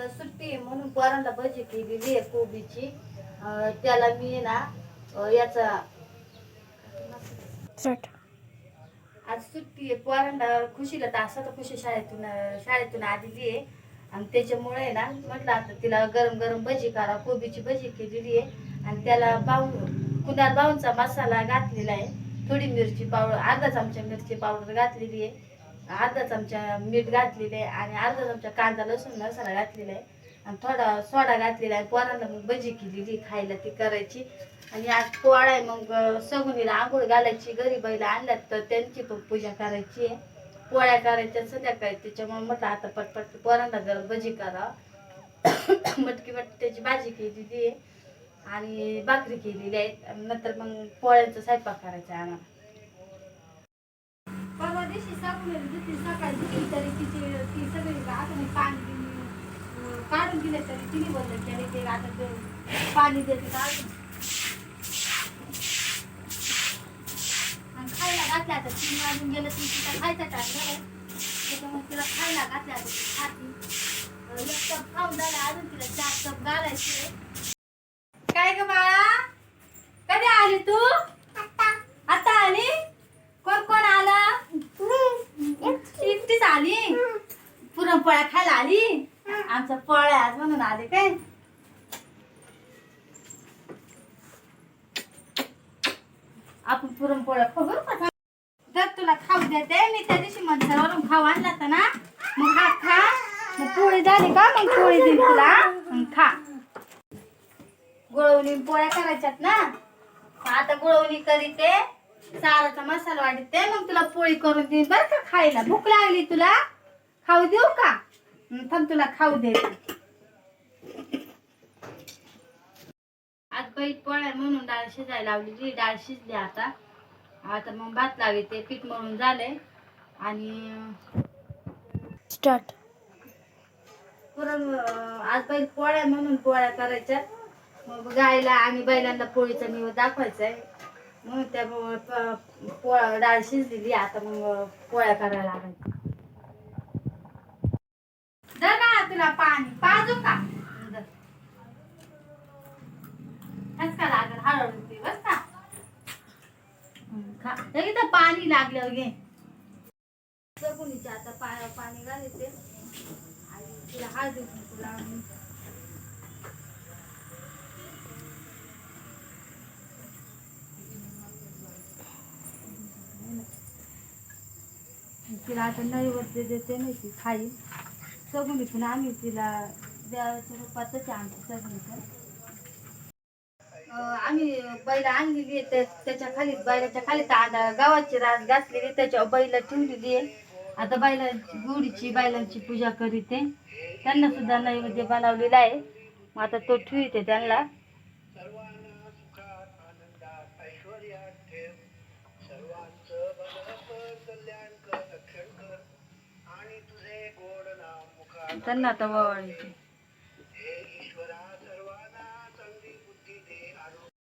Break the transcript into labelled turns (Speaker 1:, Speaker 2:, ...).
Speaker 1: सुट्टी आहे म्हणून पोरांना भजी केलेली आहे कोबीची. त्याला मी ना याचा आज सुट्टी आहे पोरांना. खुशीला तासात खुशी शाळेतून आलेली आहे आणि त्याच्यामुळे ना म्हटलं आता तिला गरम गरम भजी करा. कोबीची भजी केलेली आहे आणि त्याला कुणाल बाऊंचा मसाला घातलेला आहे. थोडी मिरची पावडर, अर्धा चमचा मिरची पावडर घातलेली आहे, अर्धा चमचा मीठ घातलेले आहे आणि अर्धा चमचा कांदा लसूण मसाला घातलेला आहे आणि थोडा सोडा घातलेला आहे. पोरांना मग भजी केलेली खायला ती करायची. आणि आज पोळा आहे मग सगुनीला आंघोळ घालायची. घरी बैला आणल्यात तर त्यांची पण पूजा करायची आहे. पोळ्या करायच्या संध्याकाळी. त्याच्यामुळे म्हटलं आता पटपट पोरांना जरा भजी करा. मटकी त्याची भाजी केलेली आहे आणि भाकरी केलेली आहे. नंतर मग पोळ्यांचा स्वयंपाक करायचा आहे आम्हाला. परवा दिवशी सकाळी दिली तरी ती सगळी आता पाणी काढून दिले तरी तिने बदल केले. ते आता पाणी देते काढून खायला घातल्या. आता 3 वाजून गेलं ती तिला खायचा टाइम झाला. त्याच्यामुळे तिला खायला घातल्या. आता ती खाती. 1 कप खाऊन झाला. अजून तिला 4 कप घालायचे. काय ग बाळा, कधी आली तू? आता आली. कोण कोण आलं? एकटीच आली. पुरणपोळ्या खायला आली. आमच्या पोळ्या आज म्हणून आले काय. आपण पुरणपोळ्या खाऊ का? जर तुला खाऊ देते मी. त्या दिवशी मंदिरावरून खाऊ आणला होता ना, मग हा खा. मग पोळी झाली का मग पोळी देईल तुला, खा. गुळवणी पोळ्या करायच्यात ना. आता गुळवणी करीते, साराचा मसाला वाढते, मग तुला पोळी करून देईन बरं का खायला. भूक लागली तुला, खाऊ देऊ का? पण तुला खाऊ दे. आज बाई पोळ्या म्हणून डाळ शिजायला लावली. डाळ शिजली. आता मग भात लावते. पीठ मळून झालंय आणि स्टार्ट पुरण. आज बाई पोळ्या म्हणून पोळ्या करायच्या. मग गायला आणि बैलांना पोळीचा निवेद दाखवायचा आहे म्हणून त्यामुळे डाळ शिजलेली. आता मग पोळ्या करायला लागायच्या. जर ना तुला पाणी पाजू का? का लागल हळूहळू बस का. इथं पाणी लागलं घे. सगुनीच्या आता पायावर पाणी घालायचे आणि तिला हळदी कुंकू लावून तिला आता नैवेद्य देते नाही ती खाईल. सगुनीतून आम्ही तिला देवाच्या रूपातच आमची सगुनीचं. आम्ही बैल आणलेली आहे. त्याच्या खाली बैलाच्या खाली गावाची रास घातलेली, त्याच्यावर बैल ठेवलेली आहे. आता गुढीची बैलांची पूजा करीते. त्यांना सुद्धा नैवेद्य बनवलेला आहे. मग आता तो ठेवते त्यांना. त्यांना आता वळायचे.